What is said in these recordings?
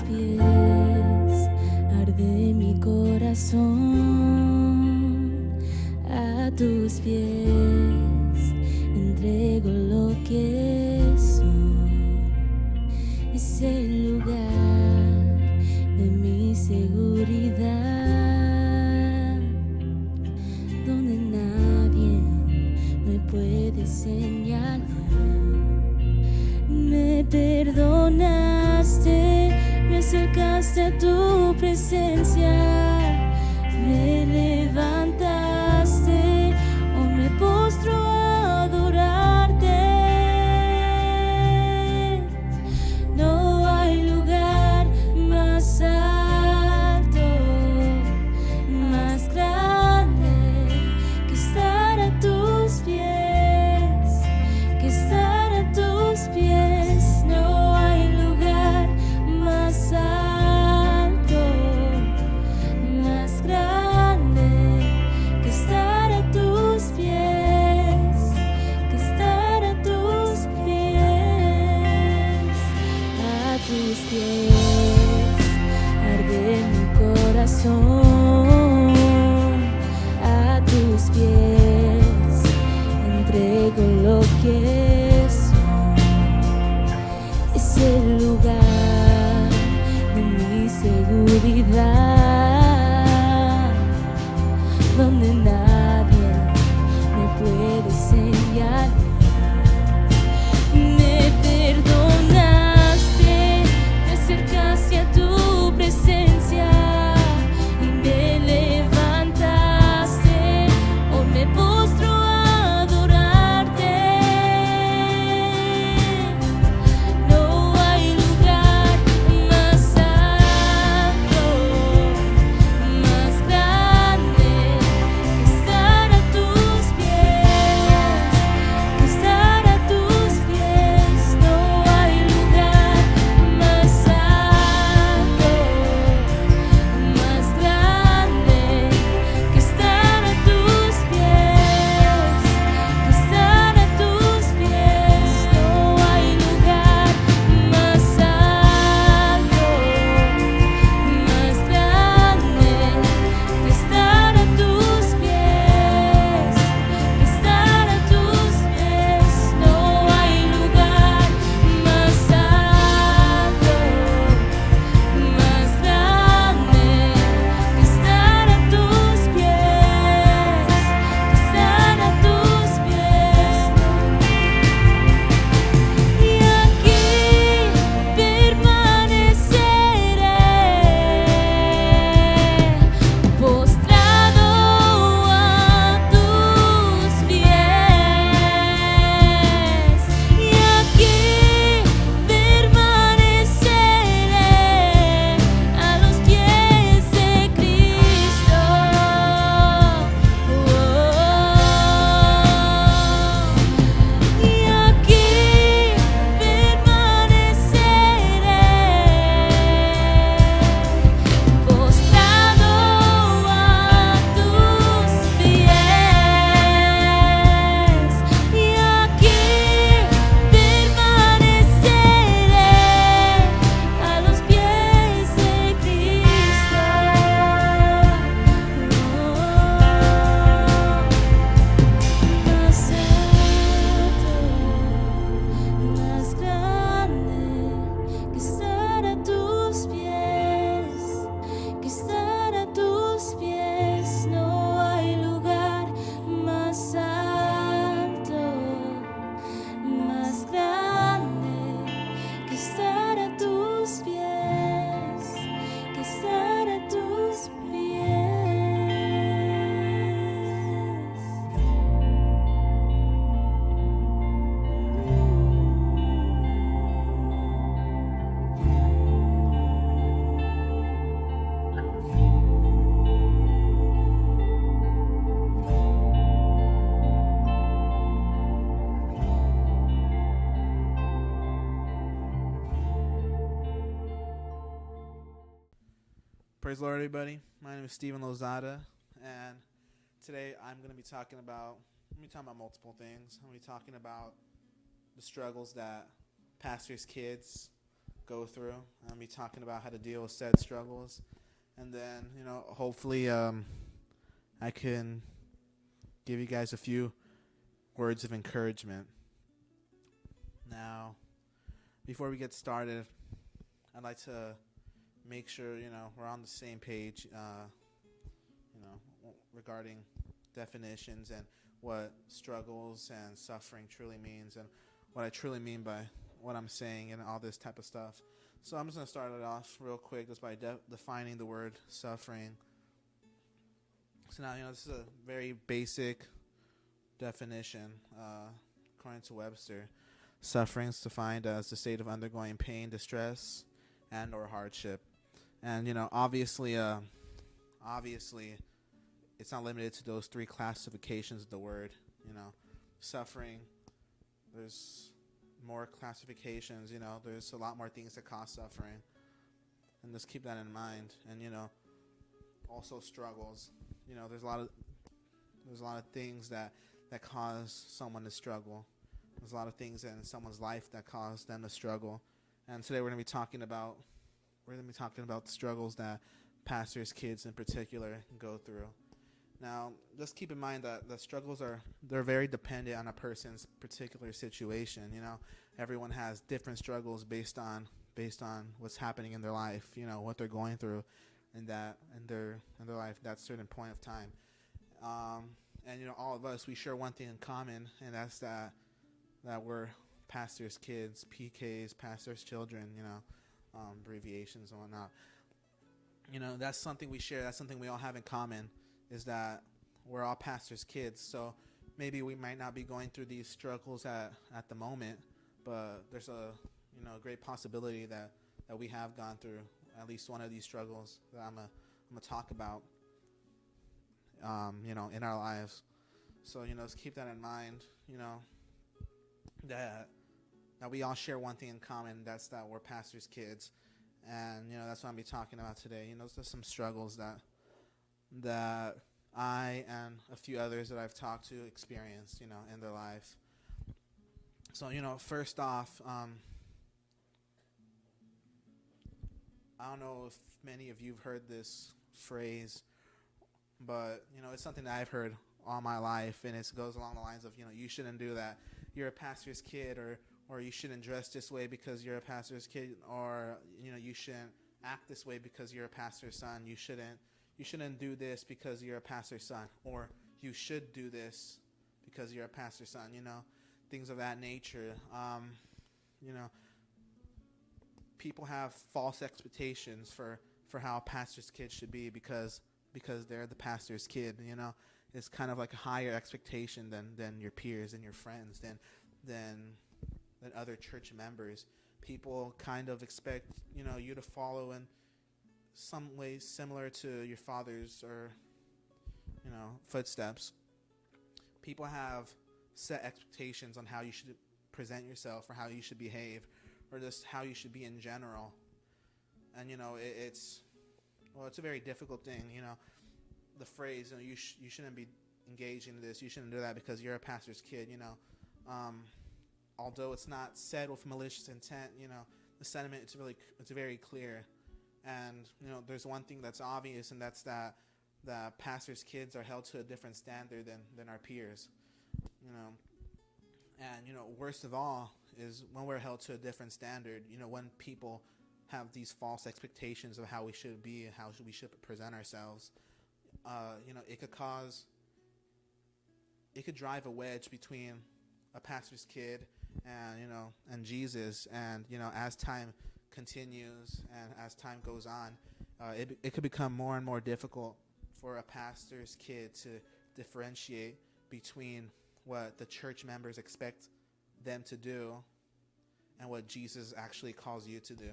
pies arde mi corazón, a tus pies entrego lo que soy. Es el lugar de mi seguridad, donde nadie me puede señalar. Me perdonaste, me acercaste a tu presencia, me levantaste, hoy me postro a adorarte. No hay lugar más alto, más grande que estar a tus pies, que estar a tus pies. No hay lugar más alto, más grande que estar a tus pies, que estar a tus pies. A tus pies arde mi corazón, a tus pies entrego lo que soy. Es el lugar de mi seguridad, donde nadie me puede señalar. Me perdonaste, me acercaste a tu presencia y me levantaste, hoy me postro a adorarte. No hay lugar más alto, más grande que estar a tus pies, que estar a tus pies. No hay lugar más alto, más grande que estar a tus pies, que estar a tus pies. No hay lugar más alto, más grande que estar a tus pies, que estar a tus pies. No hay lugar más alto, más grande que estar a tus pies, que estar a tus pies. Y aquí permaneceré, postrado a tus pies. Y aquí permaneceré a los pies de Cristo. Y aquí permaneceré, postrado a tus pies. Y aquí permaneceré a los pies de Cristo. Más alto, más grande que estar a tus pies, que estar a tus pies. No hay lugar más alto, más grande que estar a tus pies, que estar a tus pies. Praise the Lord, everybody. My name is Lozada, and today I'm going to be talking about multiple things. I'm going to be talking about the struggles that pastors' kids go through. I'll be talking about how to deal with said struggles, and then hopefully I can give you guys a few words of encouragement. Now, before we get started, I'd like to make sure we're on the same page. Regarding definitions and what struggles and suffering truly means, and what I truly mean by what I'm saying and all this type of stuff. So I'm just going to start it off real quick just by defining the word suffering. So now, this is a very basic definition. According to Webster, suffering is defined as the state of undergoing pain, distress, and or hardship. And, obviously, it's not limited to those three classifications of the word. Suffering, there's more classifications. There's a lot more things that cause suffering, and just keep that in mind. And also struggles. There's a lot of things that cause someone to struggle. There's a lot of things in someone's life that cause them to struggle. And today we're going to be talking about the struggles that pastors' kids in particular go through. Now, just keep in mind that the struggles they're very dependent on a person's particular situation. Everyone has different struggles based on what's happening in their life. What they're going through, in their life at that certain point of time. And all of us, we share one thing in common, and that's that we're pastors' kids, PKs, pastors' children. Abbreviations and whatnot. That's something we share. That's something we all have in common. Is that we're all pastors' kids. So maybe we might not be going through these struggles at the moment, but there's a great possibility that we have gone through at least one of these struggles that I'm gonna talk about in our lives. So let's keep that in mind. That we all share one thing in common. That's that we're pastors' kids, and that's what I'm gonna be talking about today. There's some struggles that I and a few others that I've talked to experienced, in their life. So, first off, I don't know if many of you've heard this phrase, but, it's something that I've heard all my life, and it goes along the lines of, you shouldn't do that. You're a pastor's kid, or you shouldn't dress this way because you're a pastor's kid, or, you shouldn't act this way because you're a pastor's son. You shouldn't do this because you're a pastor's son, or you should do this because you're a pastor's son, things of that nature. People have false expectations for how a pastor's kid should be because they're the pastor's kid. It's kind of like a higher expectation than your peers and your friends, than other church members. People kind of expect, you to follow in some ways similar to your father's or footsteps. People have set expectations on how you should present yourself, or how you should behave, or just how you should be in general. And it's a very difficult thing. The phrase, you shouldn't be engaging in this, you shouldn't do that because you're a pastor's kid. Although it's not said with malicious intent, the sentiment it's very clear. And there's one thing that's obvious, and that's that pastors' kids are held to a different standard than our peers. And worst of all is when we're held to a different standard. When people have these false expectations of how we should be and how we should present ourselves. It could drive a wedge between a pastor's kid and Jesus. And as time continues and as time goes on, it could become more and more difficult for a pastor's kid to differentiate between what the church members expect them to do and what Jesus actually calls you to do.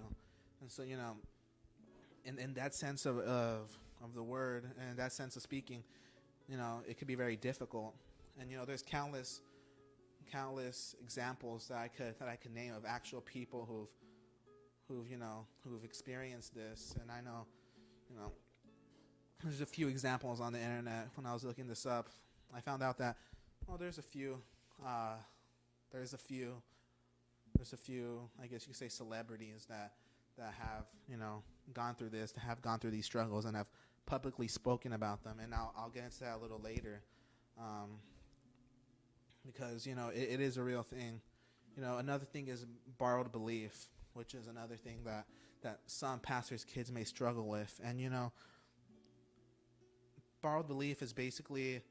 And so, in that sense of the word, and that sense of speaking, it could be very difficult. And there's countless examples that I could name of actual people who've experienced this. And I know, there's a few examples on the internet. When I was looking this up, I found out that there's a few there's a few, I guess you could say, celebrities that have, gone through this, that have gone through these struggles and have publicly spoken about them. And I'll get into that a little later, because it is a real thing. Another thing is borrowed belief, which is another thing that some pastors' kids may struggle with. And borrowed belief is basically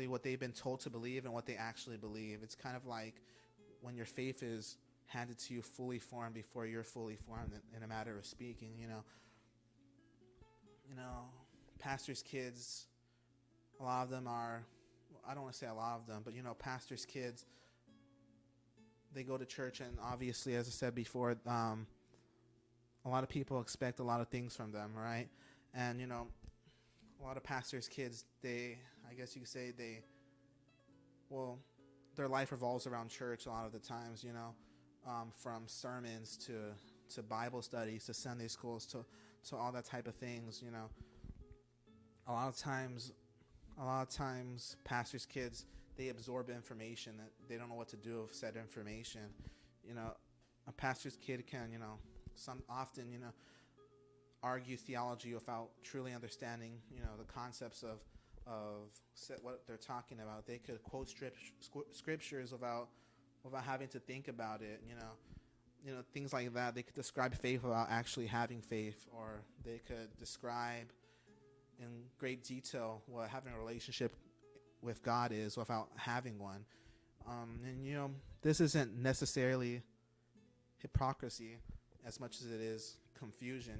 what they've been told to believe and what they actually believe. It's kind of like when your faith is handed to you fully formed before you're fully formed, in a matter of speaking. Pastors' kids, a lot of them are, I don't want to say a lot of them, but pastors' kids, they go to church, and obviously, as I said before, a lot of people expect a lot of things from them, right? And a lot of pastors' kids, I guess you could say their life revolves around church a lot of the times, from sermons to Bible studies to Sunday schools to all that type of things. A lot of times pastors' kids, they absorb information that they don't know what to do with said information. A pastor's kid can, often argue theology without truly understanding, the concepts of what they're talking about. They could quote scriptures without having to think about it. Things like that. They could describe faith without actually having faith, or they could describe in great detail what having a relationship with God is without having one. And this isn't necessarily hypocrisy as much as it is confusion.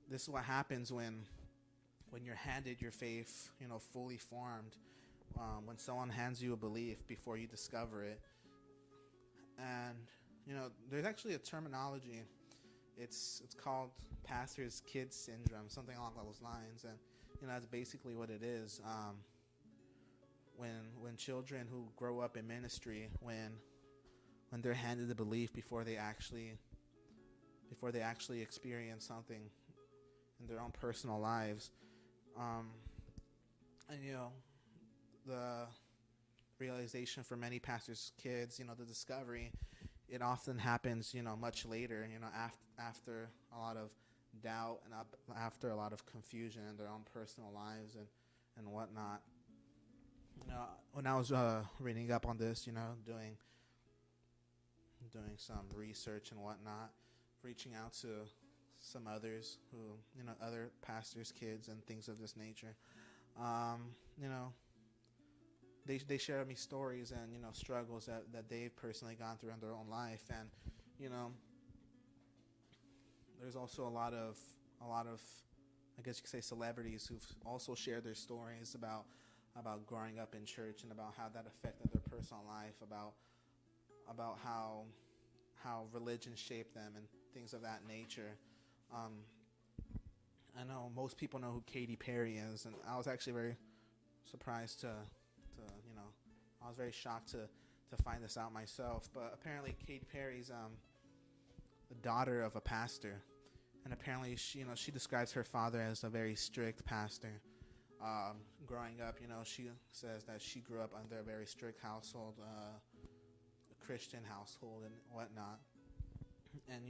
This is what happens when you're handed your faith, fully formed. When someone hands you a belief before you discover it. And there's actually a terminology. It's called pastor's kid syndrome, something along those lines. And that's basically what it is. When children who grow up in ministry, when they're handed the belief before they actually experience something in their own personal lives, and the realization for many pastors' kids, the discovery, it often happens, much later, after a lot of doubt and after a lot of confusion in their own personal lives and whatnot. When I was reading up on this, doing some research and whatnot, reaching out to some others who, other pastors' kids and things of this nature, they share with me stories and, struggles that they've personally gone through in their own life. And, there's also a lot of, I guess you could say, celebrities who've also shared their stories about growing up in church and about how that affected their personal life, about how religion shaped them and things of that nature. I know most people know who Katy Perry is, and I was actually very surprised to I was very shocked to find this out myself. But apparently Katy Perry's the daughter of a pastor, and apparently she describes her father as a very strict pastor. Growing up, she says that she grew up under a very strict household, a Christian household and whatnot. And,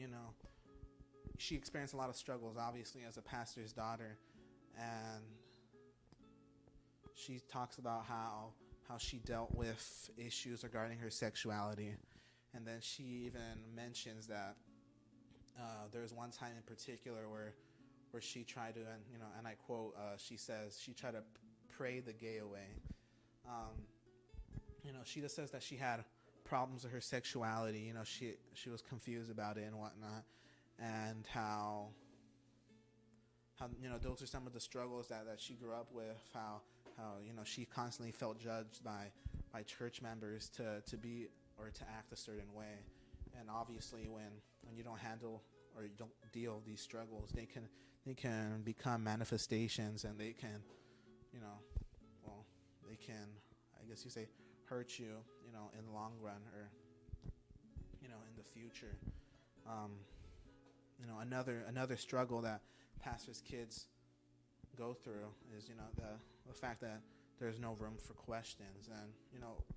she experienced a lot of struggles, obviously, as a pastor's daughter. And she talks about how she dealt with issues regarding her sexuality. And then she even mentions that there was one time in particular where she tried to, and I quote, she says she tried to pray the gay away. She just says that she had problems with her sexuality. She was confused about it and whatnot, and how those are some of the struggles that she grew up with. How she constantly felt judged by church members to be or to act a certain way. And obviously, when you don't handle or you don't deal with these struggles, they can become manifestations, and they can, they can, I guess you say, hurt you, in the long run, or, in the future. Another struggle that pastors' kids go through is, the fact that there's no room for questions. And,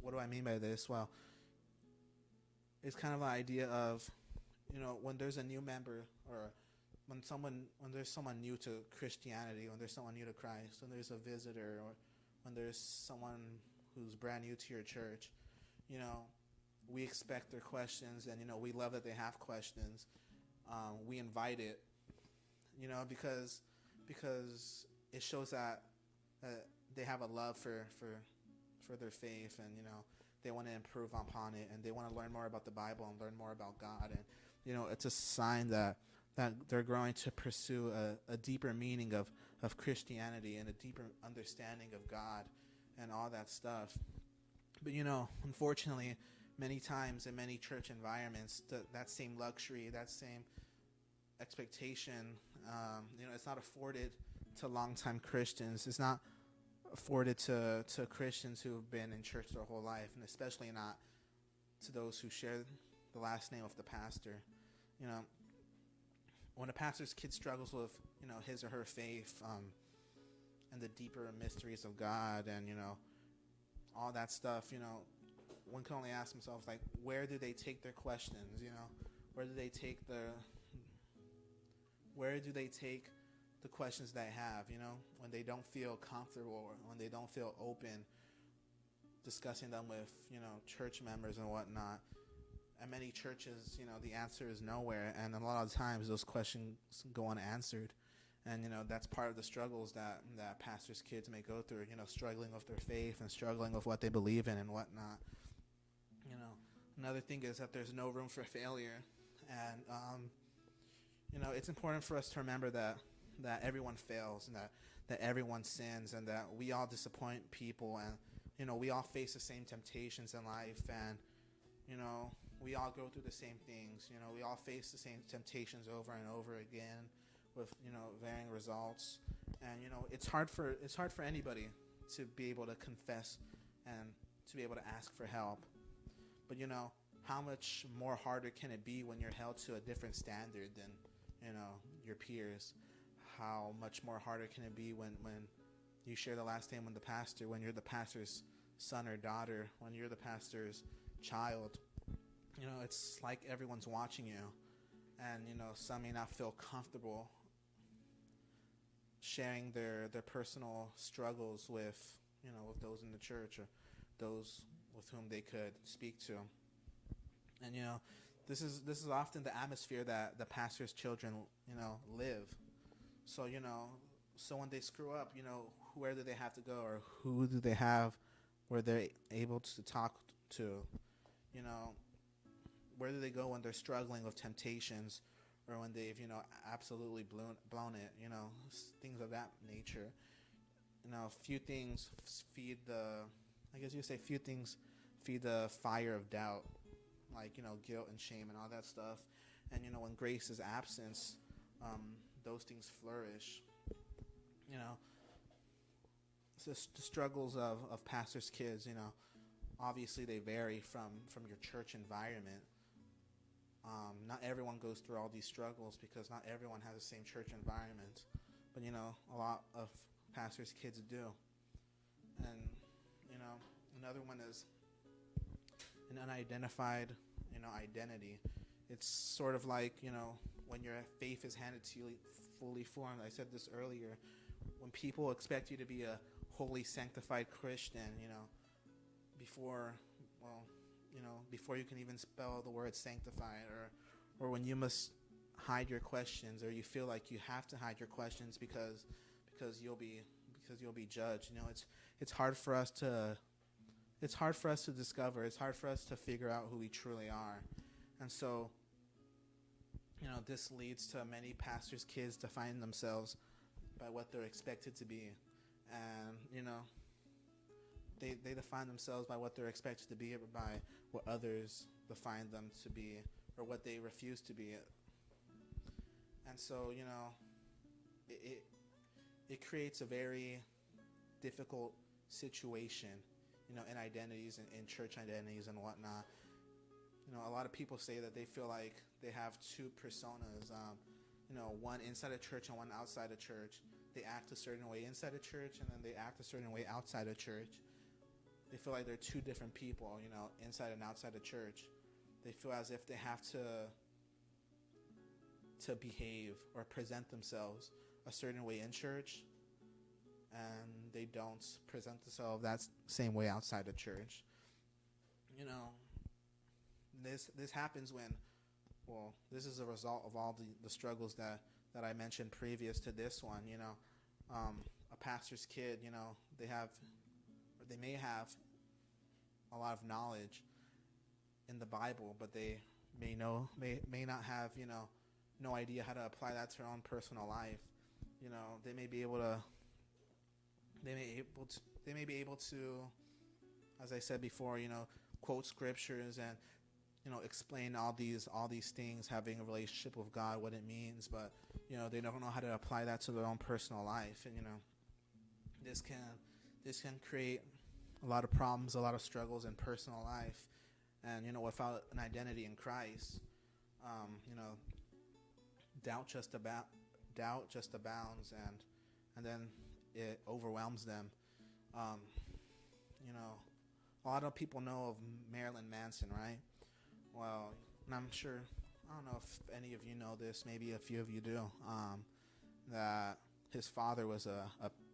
what do I mean by this? Well, it's kind of an idea of, when there's a new member, or when there's someone new to Christianity, when there's someone new to Christ, when there's a visitor, or when there's someone who's brand new to your church, we expect their questions, and, we love that they have questions. We invite it, because it shows that they have a love for their faith, and, they want to improve upon it, and they want to learn more about the Bible and learn more about God. And, it's a sign that they're growing to pursue a deeper meaning of Christianity and a deeper understanding of God and all that stuff. But, unfortunately, many times in many church environments, that same luxury, that same expectation, it's not afforded to longtime Christians. It's not afforded to Christians who have been in church their whole life, and especially not to those who share the last name of the pastor. When a pastor's kid struggles with, his or her faith, and the deeper mysteries of God, and, all that stuff, one can only ask themselves, like, where do they take their questions? Where do they take the questions they have, when they don't feel comfortable, or when they don't feel open discussing them with, church members and whatnot. At many churches, the answer is nowhere, and a lot of times those questions go unanswered. And, that's part of the struggles that pastors' kids may go through, struggling with their faith and struggling with what they believe in and whatnot. Another thing is that there's no room for failure. And, it's important for us to remember that everyone fails, and that everyone sins, and that we all disappoint people, and, we all face the same temptations in life, and, we all go through the same things. We all face the same temptations over and over again with, varying results. And, it's hard for anybody to be able to confess and to be able to ask for help. But, how much more harder can it be when you're held to a different standard than, your peers? How much more harder can it be when you share the last name with the pastor, when you're the pastor's son or daughter, when you're the pastor's child? It's like everyone's watching you, and, some may not feel comfortable sharing their personal struggles with those in the church, or those with whom they could speak to. And, this is often the atmosphere that the pastor's children, live. So, so when they screw up, where do they have to go, or who do they have where they're able to talk to? Where do they go when they're struggling with temptations, or when they've, absolutely blown it, things of that nature. Few things feed the fire of doubt, like, guilt and shame and all that stuff. And, when grace is absent, those things flourish. So the struggles of pastors' kids, obviously they vary from your church environment. Not everyone goes through all these struggles, because not everyone has the same church environment. But, a lot of pastors' kids do. And, another one is an unidentified, identity. It's sort of like, when your faith is handed to you fully formed. I said this earlier. When people expect you to be a holy, sanctified Christian, before you can even spell the word sanctified, or when you must hide your questions, or you feel like you have to hide your questions because you'll be judged. It's hard for us to discover. It's hard for us to figure out who we truly are. And so, this leads to many pastors' kids define themselves by what they're expected to be. And, they define themselves by what they're expected to be, or by what others define them to be, or what they refuse to be. And so, it creates a very difficult situation, in identities, and in church identities and whatnot. A lot of people say that they feel like they have two personas, one inside a church and one outside a church. they act a certain way inside a church, and then they act a certain way outside a church. They feel like they're two different people, inside and outside the church. They feel as if they have to behave or present themselves a certain way in church, and they don't present themselves that same way outside the church. This happens when, this is a result of all the struggles that I mentioned previous to this one. A pastor's kid, they may have a lot of knowledge in the Bible, but they may not have no idea how to apply that to their own personal life. They may be able to, as I said before, quote scriptures and explain all these things, having a relationship with God, what it means, but they don't know how to apply that to their own personal life, and this can create a lot of problems, a lot of struggles in personal life, and without an identity in Christ, doubt just abounds, and then it overwhelms them. A lot of people know of Marilyn Manson, right? Well, and I'm sure, I don't know if any of you know this, maybe a few of you do, that his father was a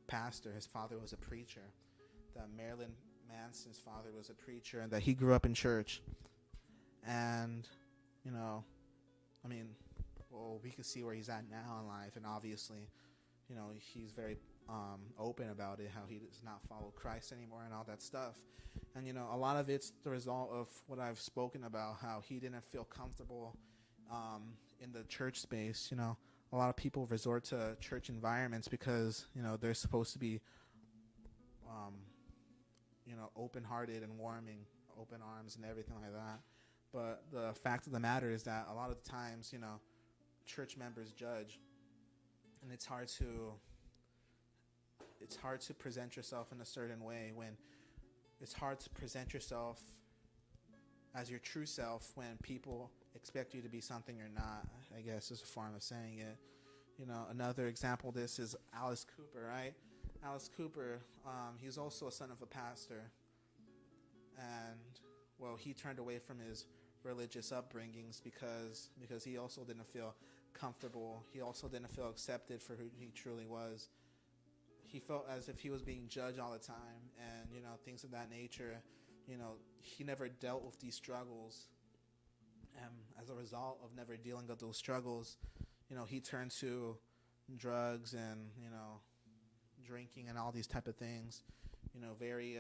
pastor, his father was a preacher, that Marilyn Manson's father was a preacher, and that he grew up in church. And, we can see where he's at now in life, and obviously, he's very open about it, how he does not follow Christ anymore and all that stuff. And a lot of it's the result of what I've spoken about, how he didn't feel comfortable in the church space. A lot of people resort to church environments because they're supposed to be open-hearted and warming, open arms and everything like that. But the fact of the matter is that a lot of the times church members judge, and it's hard to present yourself in a certain way, when it's hard to present yourself as your true self when people expect you to be something you're not, I guess is a form of saying it. Another example of this is Alice Cooper, right? Alice Cooper, he's also a son of a pastor, and he turned away from his religious upbringings because he also didn't feel comfortable. He also didn't feel accepted for who he truly was. He felt as if he was being judged all the time, and things of that nature. He never dealt with these struggles, and as a result of never dealing with those struggles, he turned to drugs and drinking and all these type of things, very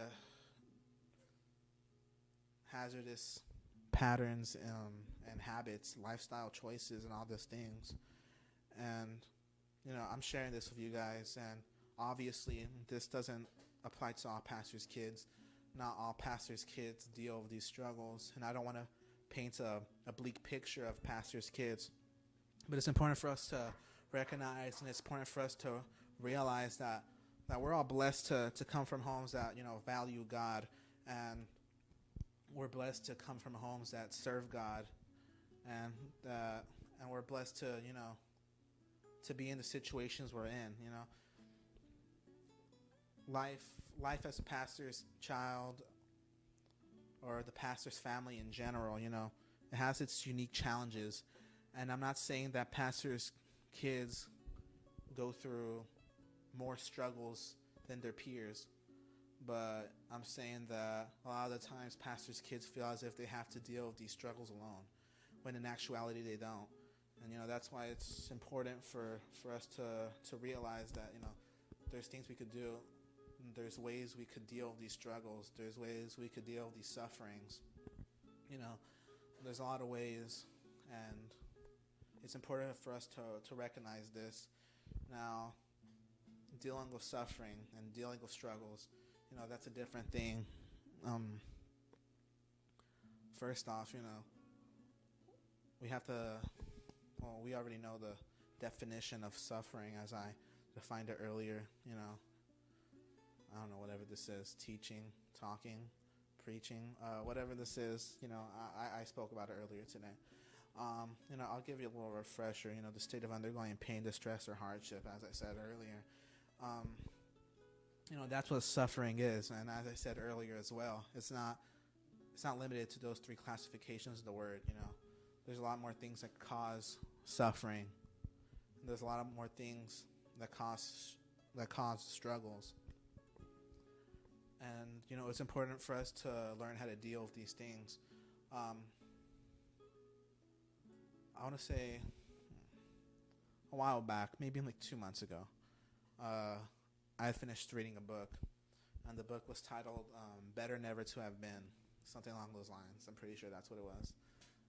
hazardous patterns and habits, lifestyle choices, and all these things. And I'm sharing this with you guys, and obviously this doesn't apply to all pastors' kids. Not all pastors' kids deal with these struggles, and I don't want to paint a bleak picture of pastors' kids, but it's important for us to recognize, and it's important for us to realize that we're all blessed to come from homes that value God, and we're blessed to come from homes that serve God, and we're blessed to be in the situations we're in. Life as a pastor's child, or the pastor's family in general, it has its unique challenges. And I'm not saying that pastors' kids go through more struggles than their peers, but I'm saying that a lot of the times pastors' kids feel as if they have to deal with these struggles alone, when in actuality they don't. And that's why it's important for us to realize that there's things we could do, there's ways we could deal with these struggles, there's ways we could deal with these sufferings. There's a lot of ways, and it's important for us to recognize this. Now, dealing with suffering and dealing with struggles, that's a different thing. First off, we have to, we already know the definition of suffering as I defined it earlier. I don't know, whatever this is, teaching, talking, preaching, whatever this is, I spoke about it earlier today. I'll give you a little refresher. The state of undergoing pain, distress, or hardship, as I said earlier. Um, that's what suffering is. And as I said earlier as well, it's not limited to those three classifications of the word. There's a lot more things that cause suffering. There's a lot of more things that cause struggles. And it's important for us to learn how to deal with these things. I want to say a while back, maybe like 2 months ago, I finished reading a book, and the book was titled Better Never to Have Been, something along those lines. I'm pretty sure that's what it was.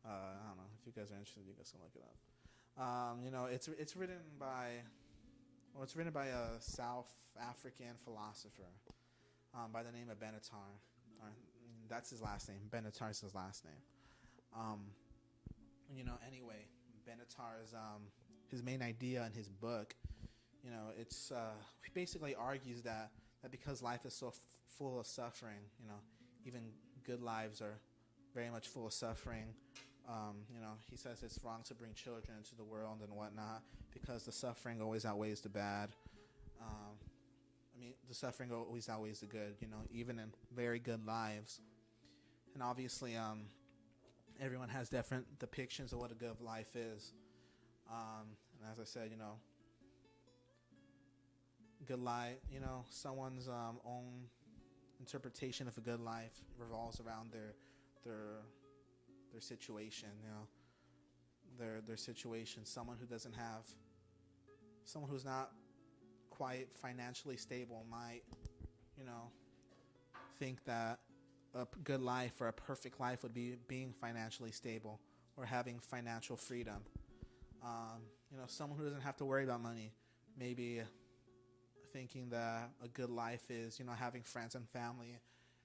I don't know. If you guys are interested, you guys can look it up. It's written by a South African philosopher by the name of Benatar. That's his last name. Benatar's his last name. Anyway, Benatar's his main idea in his book, it's he basically argues that because life is so full of suffering, even good lives are very much full of suffering. He says it's wrong to bring children into the world and whatnot because the suffering always outweighs the bad. The suffering always outweighs the good, even in very good lives. And obviously, everyone has different depictions of what a good life is. And as I said, good life, someone's own interpretation of a good life revolves around their situation, their situation. Someone who's not quite financially stable might, think that a good life or a perfect life would be being financially stable or having financial freedom. Someone who doesn't have to worry about money, maybe thinking that a good life is, having friends and family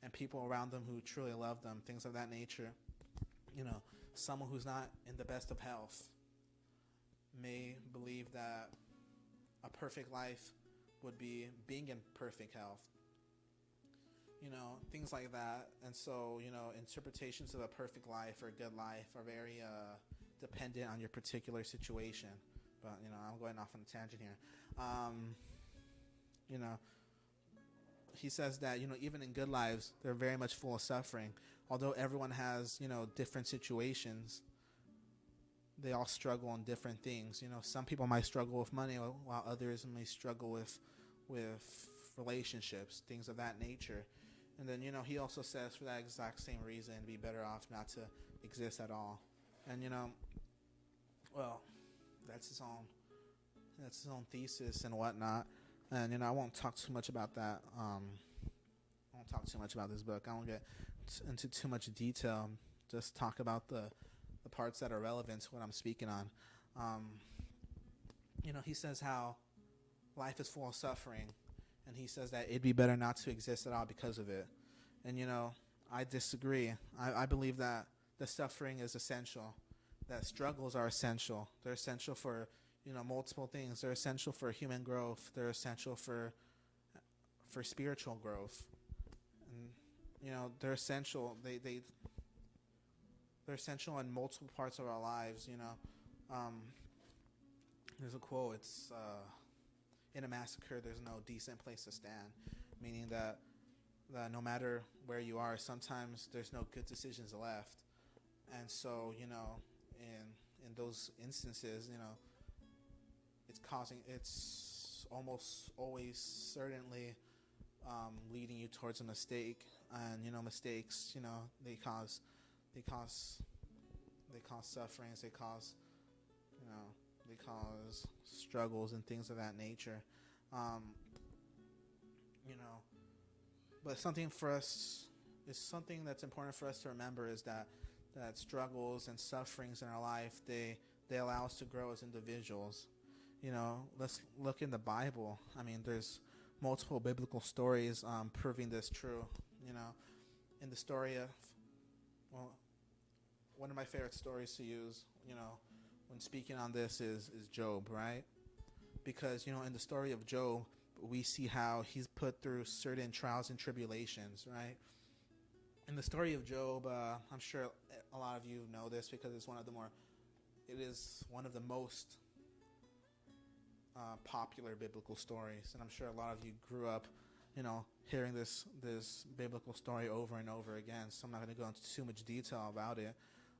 and people around them who truly love them, things of that nature. Someone who's not in the best of health may believe that a perfect life would be being in perfect health. Things like that. And so, interpretations of a perfect life or a good life are very dependent on your particular situation. But, I'm going off on a tangent here. He says that, even in good lives, they're very much full of suffering. Although everyone has, different situations, they all struggle in different things. Some people might struggle with money while others may struggle with relationships, things of that nature. And then, he also says for that exact same reason, it'd be better off not to exist at all. And, that's his own thesis and whatnot. And, I won't talk too much about that. I won't talk too much about this book. I won't get into too much detail. Just talk about the parts that are relevant to what I'm speaking on. He says how life is full of suffering, and he says that it'd be better not to exist at all because of it. And, I disagree. I believe that the suffering is essential, that struggles are essential. They're essential for, multiple things. They're essential for human growth. They're essential for spiritual growth. And, they're essential. They're essential in multiple parts of our lives, There's a quote, it's, in a massacre, there's no decent place to stand, meaning that no matter where you are, sometimes there's no good decisions left. And so, in those instances, it's almost always certainly leading you towards a mistake. And, mistakes, they cause sufferings, they cause struggles and things of that nature. But something that's important for us to remember is that struggles and sufferings in our life, they allow us to grow as individuals. Let's look in the Bible. There's multiple biblical stories proving this true. In the story of, one of my favorite stories to use, when speaking on this is Job, right? Because, in the story of Job, we see how he's put through certain trials and tribulations, right? In the story of Job, I'm sure a lot of you know this because it is one of the most popular biblical stories, and I'm sure a lot of you grew up, hearing this biblical story over and over again. So I'm not going to go into too much detail about it.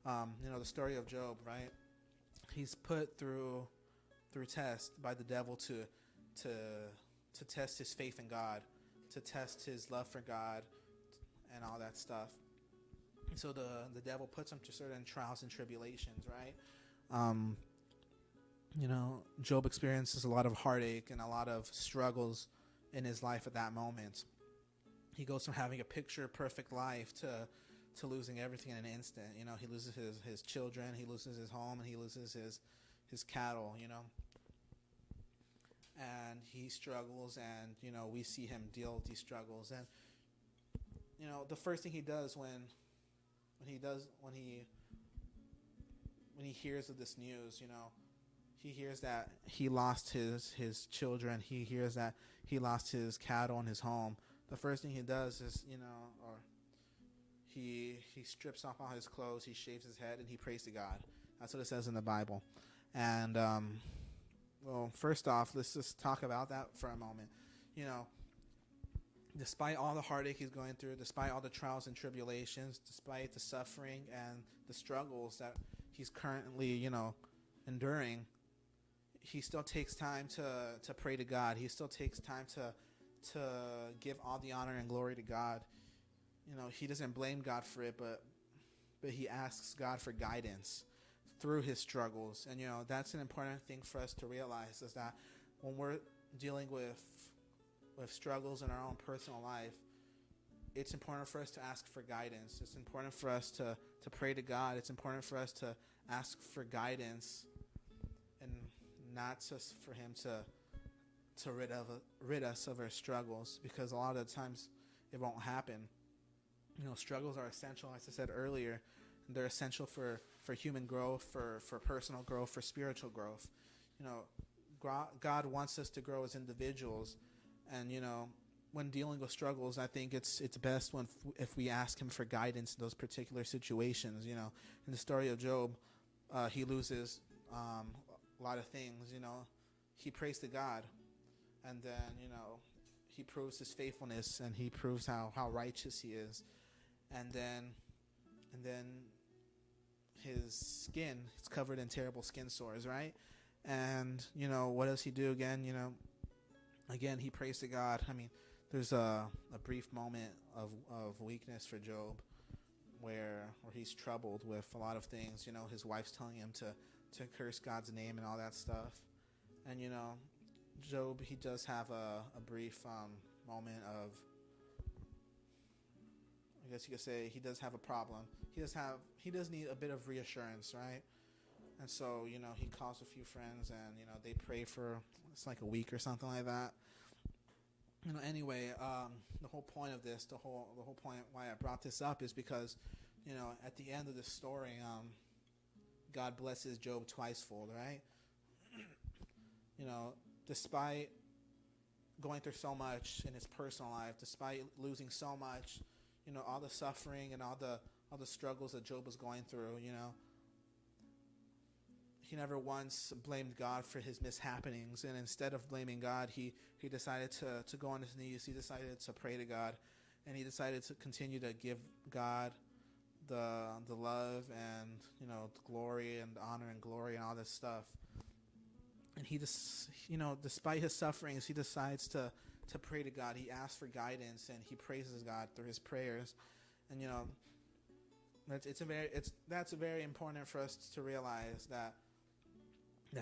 The story of Job, right? He's put through test by the devil to test his faith in God, to test his love for God, and all that stuff. And so the devil puts him to certain trials and tribulations, right? Job experiences a lot of heartache and a lot of struggles in his life at that moment. He goes from having a picture perfect life to losing everything in an instant. He loses his children, he loses his home, and he loses his cattle, and he struggles, and we see him deal with these struggles. And the first thing he does when he hears of this news, he hears that he lost his children, he hears that he lost his cattle and his home. The first thing he does is, or he strips off all his clothes, he shaves his head, and he prays to God. That's what it says in the Bible. And well, first off, let's just talk about that for a moment. Despite all the heartache he's going through, despite all the trials and tribulations, despite the suffering and the struggles that he's currently, enduring, he still takes time to pray to God. He still takes time to give all the honor and glory to God. He doesn't blame God for it, but he asks God for guidance through his struggles. And that's an important thing for us to realize, is that when we're dealing with struggles in our own personal life, it's important for us to ask for guidance. It's important for us to pray to God. It's important for us to ask for guidance, and not just for him to rid us of our struggles, because a lot of the times it won't happen. Struggles are essential, as I said earlier. They're essential for human growth, for personal growth, for spiritual growth. God wants us to grow as individuals, and when dealing with struggles, I think it's best if we ask him for guidance in those particular situations. In the story of Job, he loses a lot of things. He prays to God, and then he proves his faithfulness, and he proves how righteous he is, and then his skin is covered in terrible skin sores, right? And what does he do again? Again, he prays to God. I mean, there's a brief moment of weakness for Job where he's troubled with a lot of things. His wife's telling him to curse God's name and all that stuff. And Job, he does have a brief moment of, I guess you could say, he does have a problem. He does need a bit of reassurance, right? And so he calls a few friends, and they pray for, it's like a week or something like that. Anyway, the whole point of this, the whole point why I brought this up is because at the end of the story, God blesses Job twicefold, right? Despite going through so much in his personal life, despite losing so much, all the suffering and all the struggles that Job was going through, he never once blamed God for his mishappenings. And instead of blaming God, he decided to go on his knees. He decided to pray to God, and he decided to continue to give God the love and the glory and honor and glory and all this stuff. And he just, despite his sufferings, he decides to pray to God. He asks for guidance, and he praises God through his prayers. And that's very important for us to realize that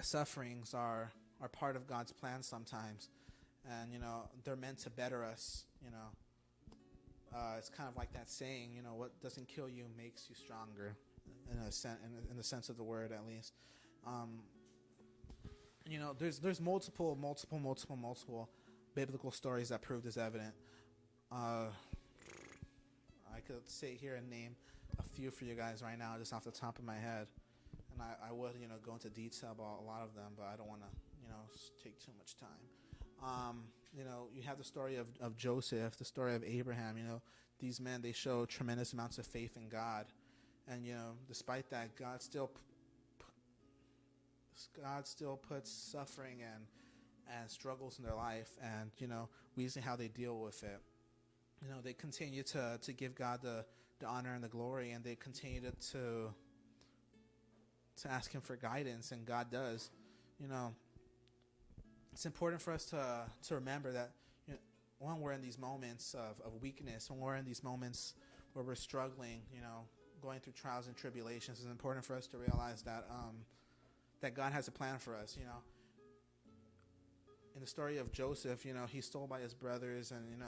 sufferings are part of God's plan sometimes, and they're meant to better us. It's kind of like that saying, what doesn't kill you makes you stronger, in the sense of the word, at least. There's multiple biblical stories that prove this evident. I could sit here and name a few for you guys right now, just off the top of my head, and I would go into detail about a lot of them, but I don't want to take too much time. You have the story of Joseph, the story of Abraham. These men, they show tremendous amounts of faith in God, and despite that, God still puts suffering and struggles in their life, and we see how they deal with it. They continue to give God the honor and the glory, and they continue to ask Him for guidance, and God does. It's important for us to remember that when we're in these moments of weakness, when we're in these moments where we're struggling, going through trials and tribulations, it's important for us to realize that that God has a plan for us. In the story of Joseph, he's stole by his brothers, and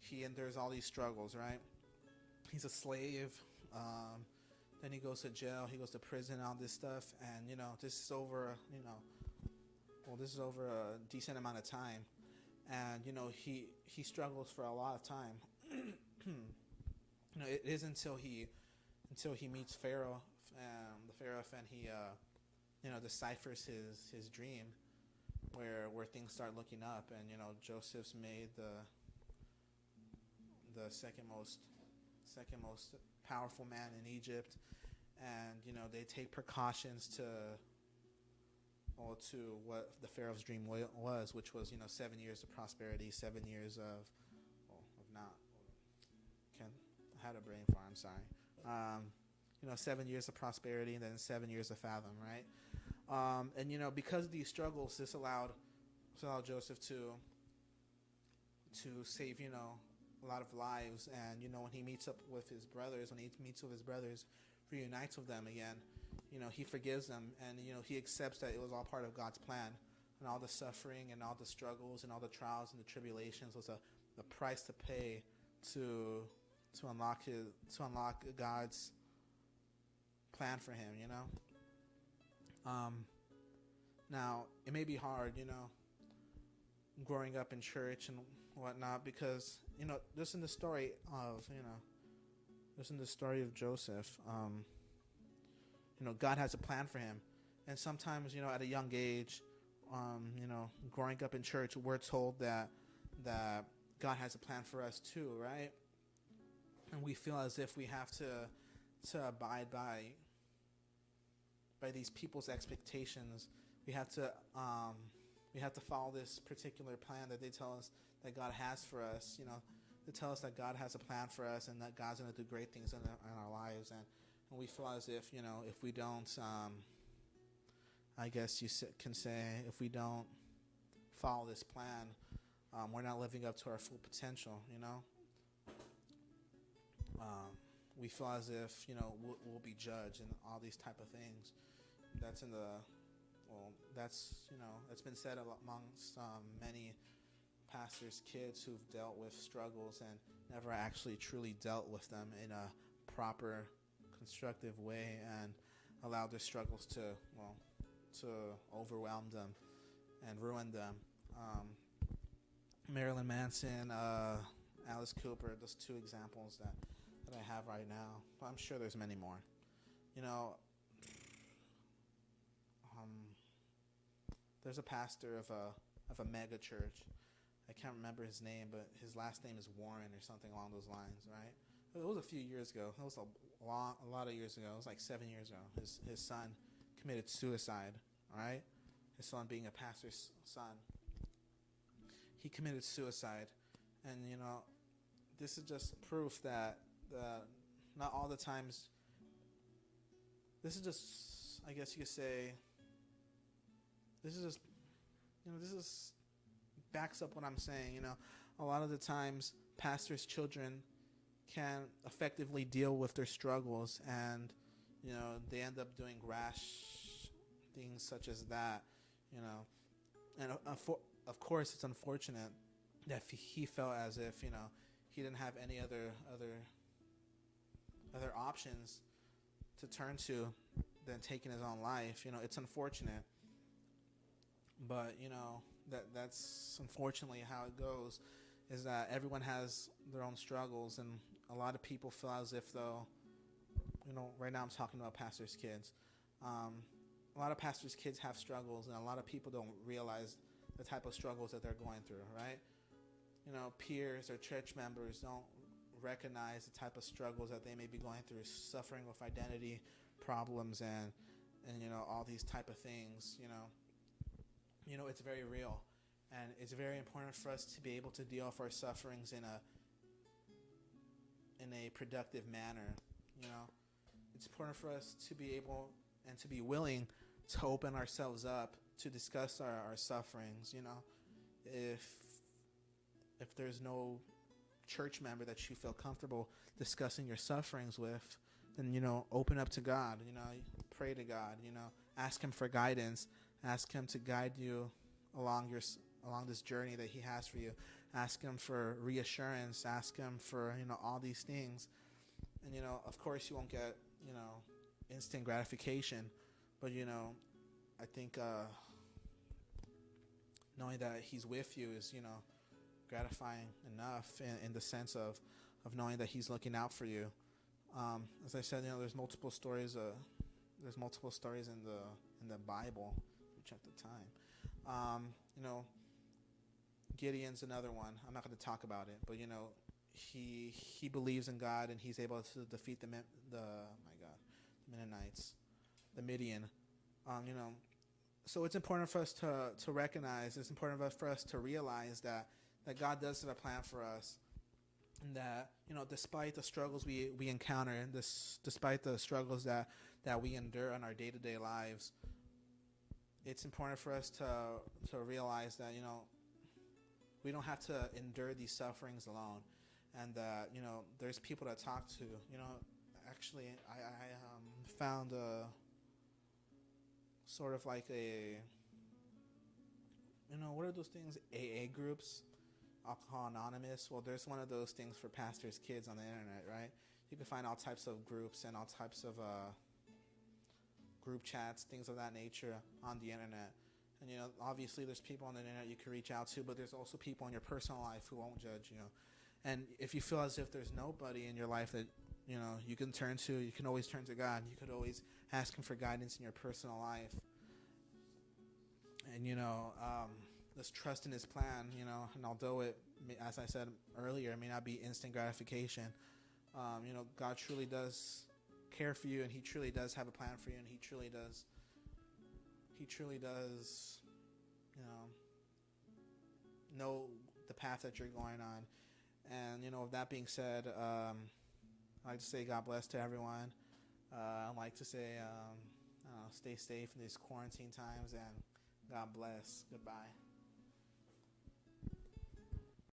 he endures all these struggles, right? He's a slave. Then he goes to jail. He goes to prison. All this stuff, and this is over. This is over a decent amount of time, and he struggles for a lot of time. It is until he meets Pharaoh, the Pharaoh, and he deciphers his dream, where things start looking up, and Joseph's made the second most powerful man in Egypt, and they take precautions to what the Pharaoh's dream was, which was 7 years of prosperity, 7 years of not. I had a brain fart. I'm sorry. 7 years of prosperity, and then 7 years of fathom, right? And because of these struggles, this allowed Joseph to save a lot of lives. And when he meets up with his brothers, reunites with them again, he forgives them, and he accepts that it was all part of God's plan, and all the suffering and all the struggles and all the trials and the tribulations was the price to pay to unlock God's plan for him. Now it may be hard, growing up in church and whatnot, because just in the story of Joseph, God has a plan for him, and sometimes at a young age, growing up in church, we're told that God has a plan for us too, right? And we feel as if we have to abide by these people's expectations. We have to follow this particular plan that they tell us that God has for us. They tell us that God has a plan for us, and that God's going to do great things in our lives, and we feel as if if we don't, I guess you can say, if we don't follow this plan, we're not living up to our full potential. We feel as if we'll be judged and all these type of things. That's been said amongst many pastors' kids who've dealt with struggles and never actually truly dealt with them in a proper, constructive way, and allowed their struggles to overwhelm them and ruin them. Marilyn Manson, Alice Cooper, those two examples that I have right now. But I'm sure there's many more. There's a pastor of a mega church. I can't remember his name, but his last name is Warren or something along those lines, right? It was a few years ago. It was a lot of years ago. It was like 7 years ago. His son committed suicide, all right? His son being a pastor's son. He committed suicide. And, this is just proof that not all the times, this is just, I guess you could say, this is just, this backs up what I'm saying. A lot of the times pastors' children can effectively deal with their struggles, and they end up doing rash things such as that. And of course it's unfortunate that he felt as if he didn't have any other options to turn to than taking his own life. It's unfortunate, but that's unfortunately how it goes, is that everyone has their own struggles, and a lot of people feel as if though, right now I'm talking about pastors' kids. A lot of pastors' kids have struggles, and a lot of people don't realize the type of struggles that they're going through, right? Peers or church members don't recognize the type of struggles that they may be going through, suffering with identity problems and all these type of things. It's very real. And it's very important for us to be able to deal with our sufferings in a productive manner. You know, it's important for us to be able and to be willing to open ourselves up to discuss our sufferings. You know, if there's no church member that you feel comfortable discussing your sufferings with, then, you know, open up to God. You know, pray to God. You know, ask Him for guidance. Ask Him to guide you along this journey that He has for you. Ask Him for reassurance. Ask Him for, you know, all these things. And, you know, of course you won't get, you know, instant gratification, but, you know, I think knowing that He's with you is, you know, gratifying enough in the sense of knowing that He's looking out for you. As I said, you know, there's multiple stories in the Bible. Let me check the time. You know, Gideon's another one. I'm not going to talk about it, but, you know, he believes in God, and he's able to defeat the Mennonites, the Midian. You know, so it's important for us to recognize. It's important for us to realize that God does have a plan for us, and that, you know, despite the struggles we encounter, and despite the struggles that we endure in our day-to-day lives, it's important for us to realize that, you know, we don't have to endure these sufferings alone, and that, you know, there's people to talk to. You know, actually, I found a sort of like a, you know, what are those things? AA groups, Alcohol Anonymous. Well, there's one of those things for pastors' kids on the internet, right? You can find all types of groups and all types of group chats, things of that nature on the internet. And, you know, obviously there's people on the internet you can reach out to, but there's also people in your personal life who won't judge you. And if you feel as if there's nobody in your life that, you know, you can turn to, you can always turn to God. You could always ask Him for guidance in your personal life. And, you know, let's trust in His plan, you know, and although it, as I said earlier, it may not be instant gratification, you know, God truly does care for you, and He truly does have a plan for you, and He truly does, you know the path that you're going on. And, you know, with that being said, I'd like to say God bless to everyone. I'd like to say, stay safe in these quarantine times, and God bless. Goodbye.